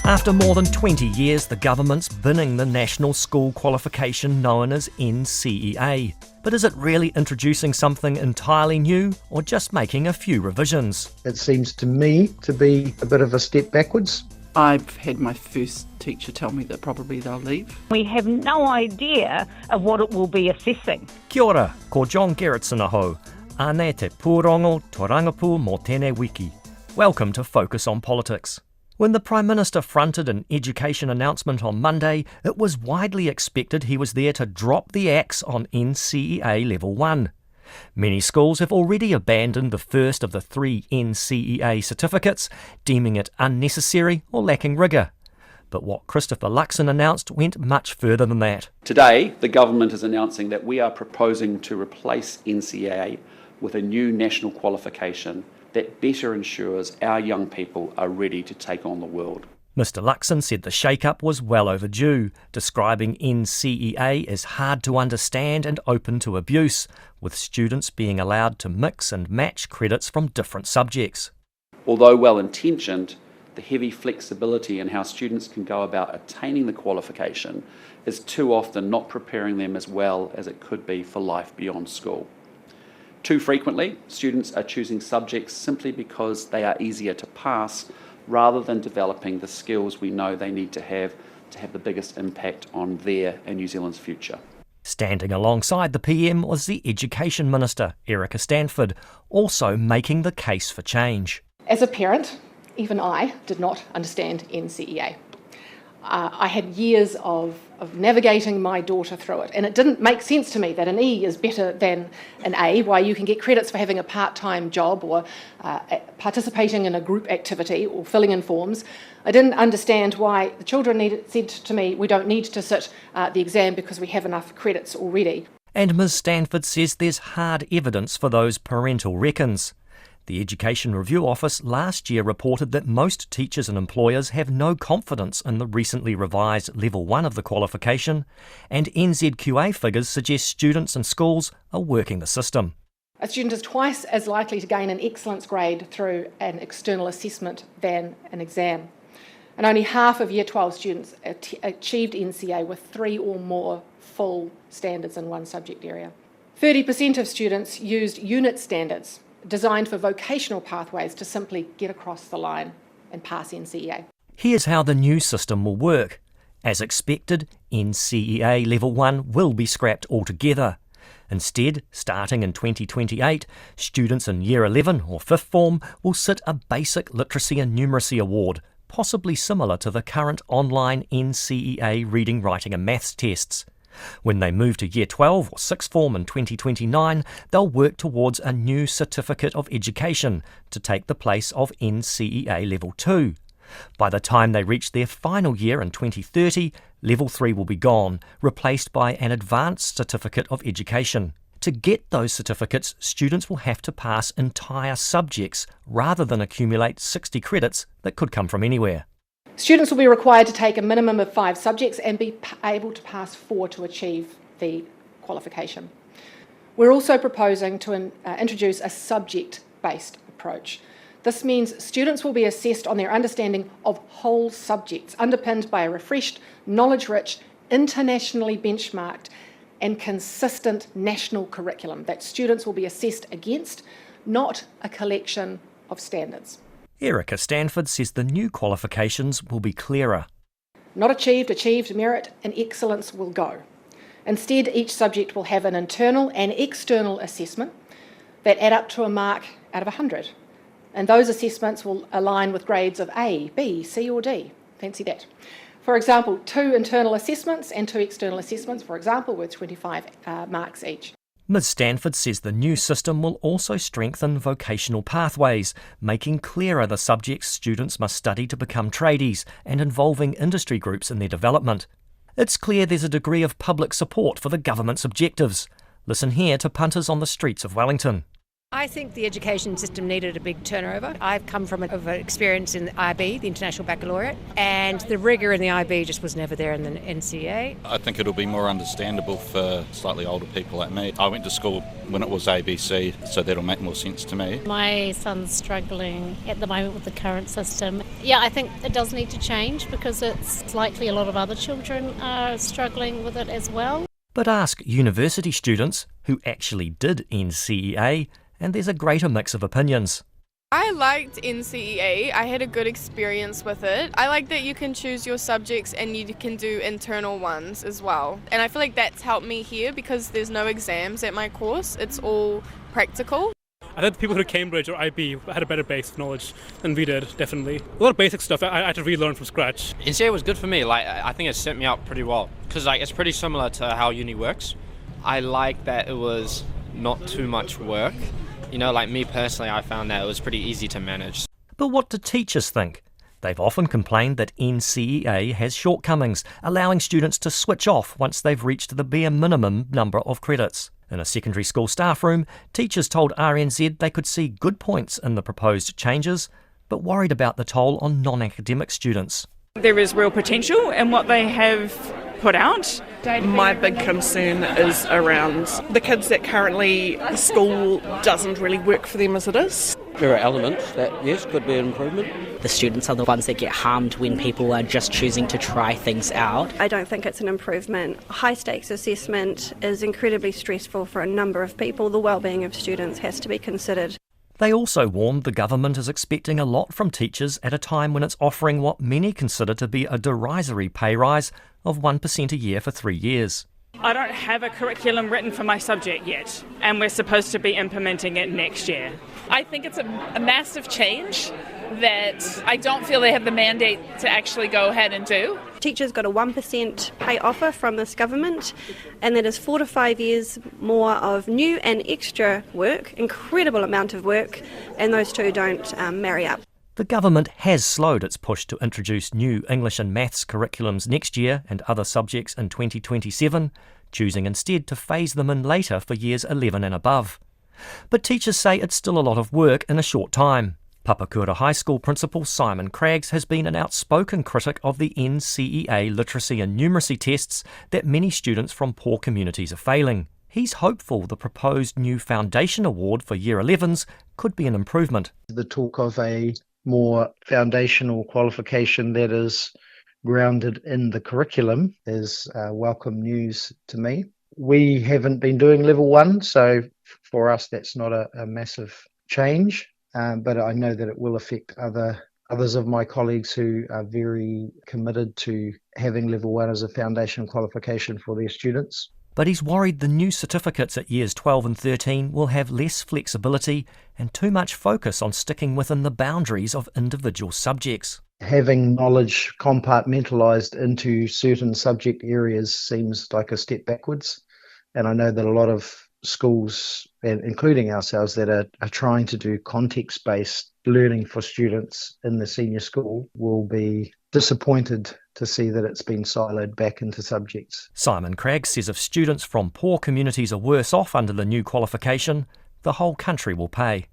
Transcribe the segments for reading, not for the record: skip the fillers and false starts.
After more than 20 years, the government's binning the national school qualification known as NCEA. But is it really introducing something entirely new, or just making a few revisions? It seems to me to be a bit of a step backwards. I've had my first teacher tell me that probably they'll leave. We have no idea of what it will be assessing. Kia ora, ko John Gerritsen aho. Ane te pūrongo torangapu mō tēnei wiki. Welcome to Focus on Politics. When the Prime Minister fronted an education announcement on Monday, it was widely expected he was there to drop the axe on NCEA Level 1. Many schools have already abandoned the first of the 3 NCEA certificates, deeming it unnecessary or lacking rigour. But what Christopher Luxon announced went much further than that. Today, the government is announcing that we are proposing to replace NCEA with a new national qualification that better ensures our young people are ready to take on the world. Mr Luxon said the shake-up was well overdue, describing NCEA as hard to understand and open to abuse, with students being allowed to mix and match credits from different subjects. Although well-intentioned, the heavy flexibility in how students can go about attaining the qualification is too often not preparing them as well as it could be for life beyond school. Too frequently, students are choosing subjects simply because they are easier to pass, rather than developing the skills we know they need to have the biggest impact on their and New Zealand's future. Standing alongside the PM was the Education Minister, Erica Stanford, also making the case for change. As a parent, even I did not understand NCEA. I had years of navigating my daughter through it, and it didn't make sense to me that an E is better than an A, why you can get credits for having a part-time job or participating in a group activity or filling in forms. I didn't understand why the children said to me, we don't need to sit the exam because we have enough credits already. And Ms Stanford says there's hard evidence for those parental reckons. The Education Review Office last year reported that most teachers and employers have no confidence in the recently revised Level 1 of the qualification, and NZQA figures suggest students and schools are working the system. A student is twice as likely to gain an excellence grade through an external assessment than an exam. And only half of Year 12 students achieved NCEA with 3 or more full standards in one subject area. 30% of students used unit standards designed for vocational pathways to simply get across the line and pass NCEA. Here's how the new system will work. As expected, NCEA Level 1 will be scrapped altogether. Instead, starting in 2028, students in Year 11 or 5th form will sit a Basic Literacy and Numeracy Award, possibly similar to the current online NCEA Reading, Writing and Maths tests. When they move to Year 12 or 6th form in 2029, they'll work towards a new Certificate of Education to take the place of NCEA Level 2. By the time they reach their final year in 2030, Level 3 will be gone, replaced by an Advanced Certificate of Education. To get those certificates, students will have to pass entire subjects rather than accumulate 60 credits that could come from anywhere. Students will be required to take a minimum of 5 subjects and be able to pass 4 to achieve the qualification. We're also proposing to introduce a subject-based approach. This means students will be assessed on their understanding of whole subjects, underpinned by a refreshed, knowledge-rich, internationally benchmarked and consistent national curriculum that students will be assessed against, not a collection of standards. Erica Stanford says the new qualifications will be clearer. Not achieved, merit and excellence will go. Instead, each subject will have an internal and external assessment that add up to a mark out of 100. And those assessments will align with grades of A, B, C or D. Fancy that. For example, 2 internal assessments and 2 external assessments, for example, with 25 marks each. Ms Stanford says the new system will also strengthen vocational pathways, making clearer the subjects students must study to become tradies and involving industry groups in their development. It's clear there's a degree of public support for the government's objectives. Listen here to punters on the streets of Wellington. I think the education system needed a big turnover. I've come from an experience in the IB, the International Baccalaureate, and the rigour in the IB just was never there in the NCEA. I think it'll be more understandable for slightly older people like me. I went to school when it was ABC, so that'll make more sense to me. My son's struggling at the moment with the current system. Yeah, I think it does need to change because it's likely a lot of other children are struggling with it as well. But ask university students who actually did NCEA, and there's a greater mix of opinions. I liked NCEA. I had a good experience with it. I like that you can choose your subjects and you can do internal ones as well. And I feel like that's helped me here because there's no exams at my course. It's all practical. I think the people who did Cambridge or IB had a better base of knowledge than we did, definitely. A lot of basic stuff I had to relearn from scratch. NCEA was good for me. I think it set me up pretty well because it's pretty similar to how uni works. I like that it was not too much work. Me personally, I found that it was pretty easy to manage. But what do teachers think? They've often complained that NCEA has shortcomings, allowing students to switch off once they've reached the bare minimum number of credits. In a secondary school staff room, teachers told RNZ they could see good points in the proposed changes, but worried about the toll on non-academic students. There is real potential in what they have put out. My big concern is around the kids that currently the school doesn't really work for them as it is. There are elements that, yes, could be an improvement. The students are the ones that get harmed when people are just choosing to try things out. I don't think it's an improvement. High stakes assessment is incredibly stressful for a number of people. The well-being of students has to be considered. They also warned the government is expecting a lot from teachers at a time when it's offering what many consider to be a derisory pay rise of 1% a year for 3 years. I don't have a curriculum written for my subject yet, and we're supposed to be implementing it next year. I think it's a massive change that I don't feel they have the mandate to actually go ahead and do. Teachers got a 1% pay offer from this government, and that is 4 to 5 years more of new and extra work, incredible amount of work, and those two don't marry up. The government has slowed its push to introduce new English and maths curriculums next year and other subjects in 2027, choosing instead to phase them in later for years 11 and above. But teachers say it's still a lot of work in a short time. Papakura High School principal Simon Craggs has been an outspoken critic of the NCEA literacy and numeracy tests that many students from poor communities are failing. He's hopeful the proposed new Foundation Award for Year 11s could be an improvement. The talk of a more foundational qualification that is grounded in the curriculum is welcome news to me. We haven't been doing level 1, so for us that's not a massive change. But I know that it will affect others of my colleagues who are very committed to having level 1 as a foundation qualification for their students. But he's worried the new certificates at years 12 and 13 will have less flexibility and too much focus on sticking within the boundaries of individual subjects. Having knowledge compartmentalised into certain subject areas seems like a step backwards. And I know that a lot of schools, and including ourselves, that are trying to do context-based learning for students in the senior school will be disappointed to see that it's been siloed back into subjects. Simon Craggs says if students from poor communities are worse off under the new qualification, the whole country will pay.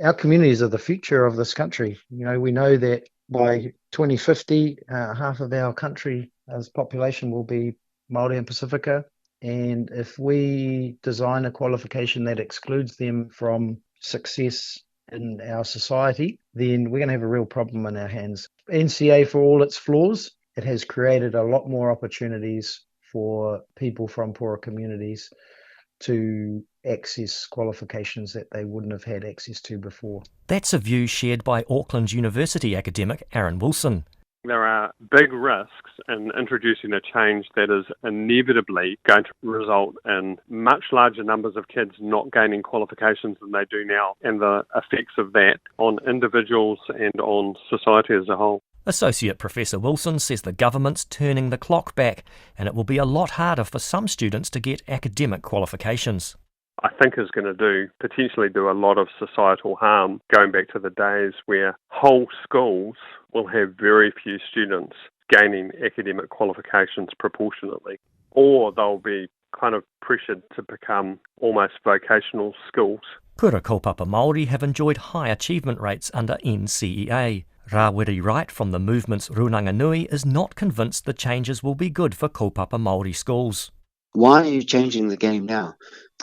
Our communities are the future of this country. We know that by 2050, half of our country as population will be Māori and Pacifica. And if we design a qualification that excludes them from success in our society, then we're going to have a real problem in our hands. NCEA, for all its flaws, it has created a lot more opportunities for people from poorer communities to access qualifications that they wouldn't have had access to before. That's a view shared by Auckland University academic Aaron Wilson. There are big risks in introducing a change that is inevitably going to result in much larger numbers of kids not gaining qualifications than they do now, and the effects of that on individuals and on society as a whole. Associate Professor Wilson says the government's turning the clock back, and it will be a lot harder for some students to get academic qualifications. I think is going to potentially do a lot of societal harm, going back to the days where whole schools will have very few students gaining academic qualifications proportionately, or they'll be kind of pressured to become almost vocational schools. Kura kaupapa Māori have enjoyed high achievement rates under NCEA. Rawiri Wright from the movement's Runanganui is not convinced the changes will be good for kaupapa Māori schools. Why are you changing the game now?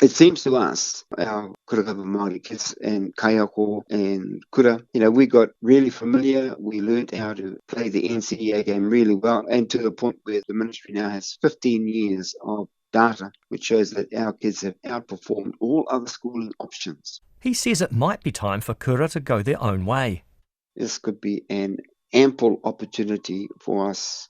It seems to us, our kura kaupapa Māori kids and kaiako and kura, we got really familiar. We learnt how to play the NCEA game really well, and to the point where the ministry now has 15 years of data which shows that our kids have outperformed all other schooling options. He says it might be time for kura to go their own way. This could be an ample opportunity for us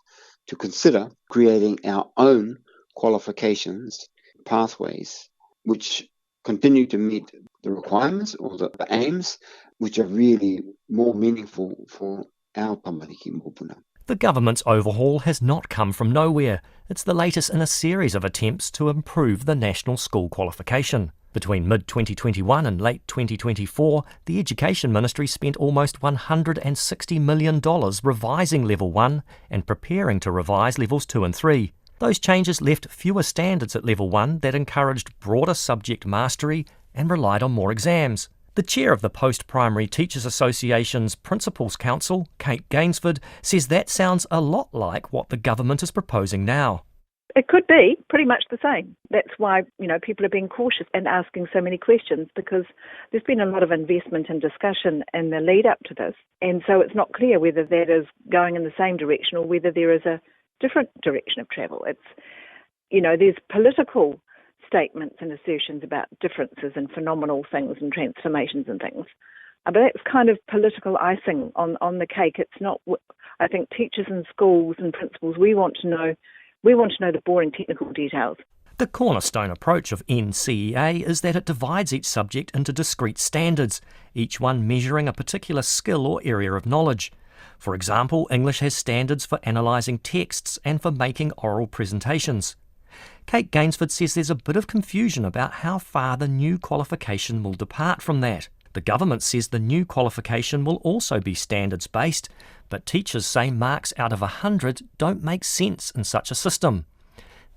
to consider creating our own qualifications, pathways, which continue to meet the requirements or the aims, which are really more meaningful for our tamariki mōpuna. The government's overhaul has not come from nowhere. It's the latest in a series of attempts to improve the national school qualification. Between mid-2021 and late 2024, the Education Ministry spent almost $160 million revising Level 1 and preparing to revise Levels 2 and 3. Those changes left fewer standards at Level 1 that encouraged broader subject mastery and relied on more exams. The chair of the Post-Primary Teachers Association's Principals Council, Kate Gainsford, says that sounds a lot like what the government is proposing now. It could be pretty much the same. That's why, people are being cautious and asking so many questions, because there's been a lot of investment and discussion in the lead up to this. And so it's not clear whether that is going in the same direction or whether there is a different direction of travel. It's, there's political statements and assertions about differences and phenomenal things and transformations and things. But that's kind of political icing on the cake. It's not, I think teachers and schools and principals, we want to know the boring technical details. The cornerstone approach of NCEA is that it divides each subject into discrete standards, each one measuring a particular skill or area of knowledge. For example, English has standards for analysing texts and for making oral presentations. Kate Gainsford says there's a bit of confusion about how far the new qualification will depart from that. The government says the new qualification will also be standards-based, but teachers say marks out of 100 don't make sense in such a system.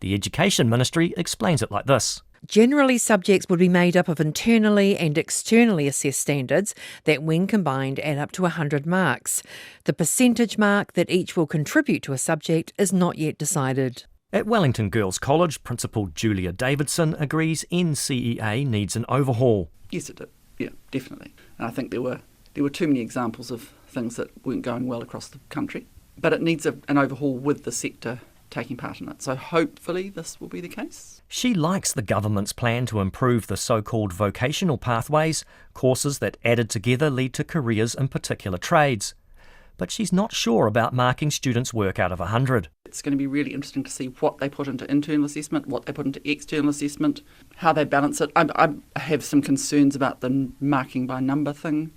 The Education Ministry explains it like this. Generally, subjects would be made up of internally and externally assessed standards that, when combined, add up to 100 marks. The percentage mark that each will contribute to a subject is not yet decided. At Wellington Girls College, Principal Julia Davidson agrees NCEA needs an overhaul. Yes, it did. Yeah, definitely. And I think there were too many examples of things that weren't going well across the country. But it needs an overhaul with the sector taking part in it. So hopefully this will be the case. She likes the government's plan to improve the so-called vocational pathways, courses that added together lead to careers in particular trades. But she's not sure about marking students' work out of 100. It's going to be really interesting to see what they put into internal assessment, what they put into external assessment, how they balance it. I have some concerns about the marking by number thing.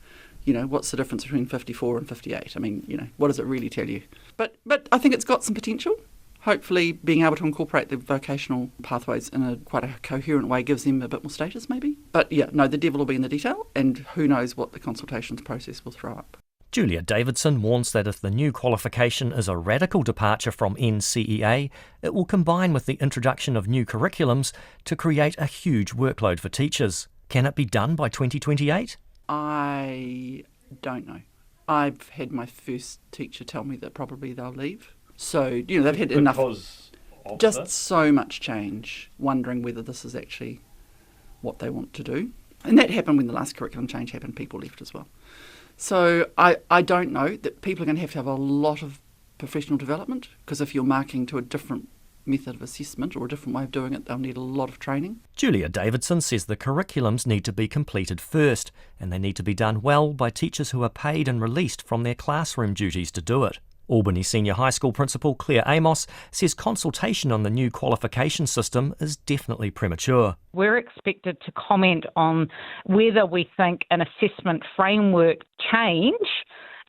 What's the difference between 54 and 58? I mean, what does it really tell you? But I think it's got some potential. Hopefully being able to incorporate the vocational pathways in quite a coherent way gives them a bit more status maybe. But the devil will be in the detail, and who knows what the consultations process will throw up. Julia Davidson warns that if the new qualification is a radical departure from NCEA, it will combine with the introduction of new curriculums to create a huge workload for teachers. Can it be done by 2028? I don't know. I've had my first teacher tell me that probably they'll leave. So, they've had enough. Just so much change, wondering whether this is actually what they want to do. And that happened when the last curriculum change happened, people left as well. So I don't know that people are going to have a lot of professional development, because if you're marking to a different method of assessment or a different way of doing it, they'll need a lot of training. Julia Davidson says the curriculums need to be completed first, and they need to be done well by teachers who are paid and released from their classroom duties to do it. Albany Senior High School Principal Claire Amos says consultation on the new qualification system is definitely premature. We're expected to comment on whether we think an assessment framework change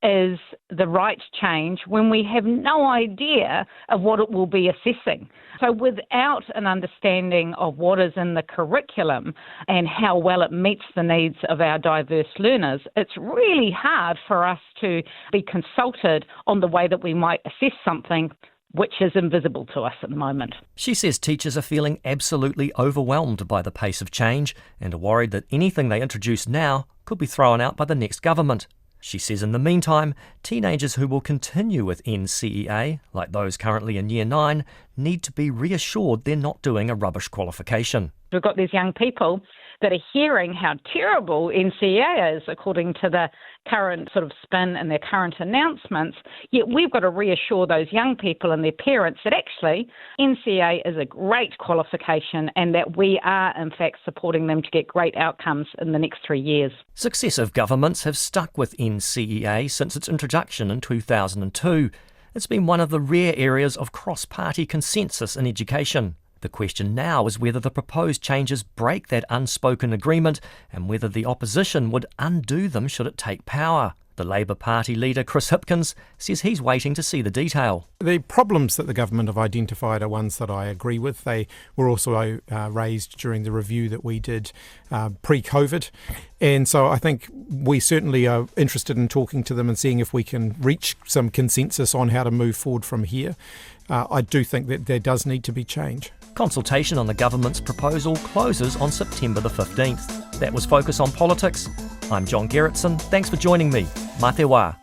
is the right change when we have no idea of what it will be assessing. So without an understanding of what is in the curriculum and how well it meets the needs of our diverse learners, it's really hard for us to be consulted on the way that we might assess something which is invisible to us at the moment. She says teachers are feeling absolutely overwhelmed by the pace of change and are worried that anything they introduce now could be thrown out by the next government. She says in the meantime, teenagers who will continue with NCEA, like those currently in Year 9, need to be reassured they're not doing a rubbish qualification. We've got these young people that are hearing how terrible NCEA is according to the current sort of spin and their current announcements, yet we've got to reassure those young people and their parents that actually NCEA is a great qualification and that we are in fact supporting them to get great outcomes in the next 3 years. Successive governments have stuck with NCEA since its introduction in 2002. It's been one of the rare areas of cross-party consensus in education. The question now is whether the proposed changes break that unspoken agreement and whether the opposition would undo them should it take power. The Labour Party leader Chris Hipkins says he's waiting to see the detail. The problems that the government have identified are ones that I agree with. They were also raised during the review that we did pre-COVID. And so I think we certainly are interested in talking to them and seeing if we can reach some consensus on how to move forward from here. I do think that there does need to be change. Consultation on the government's proposal closes on September the 15th. That was Focus on Politics. I'm John Gerritsen. Thanks for joining me. Mā te wā.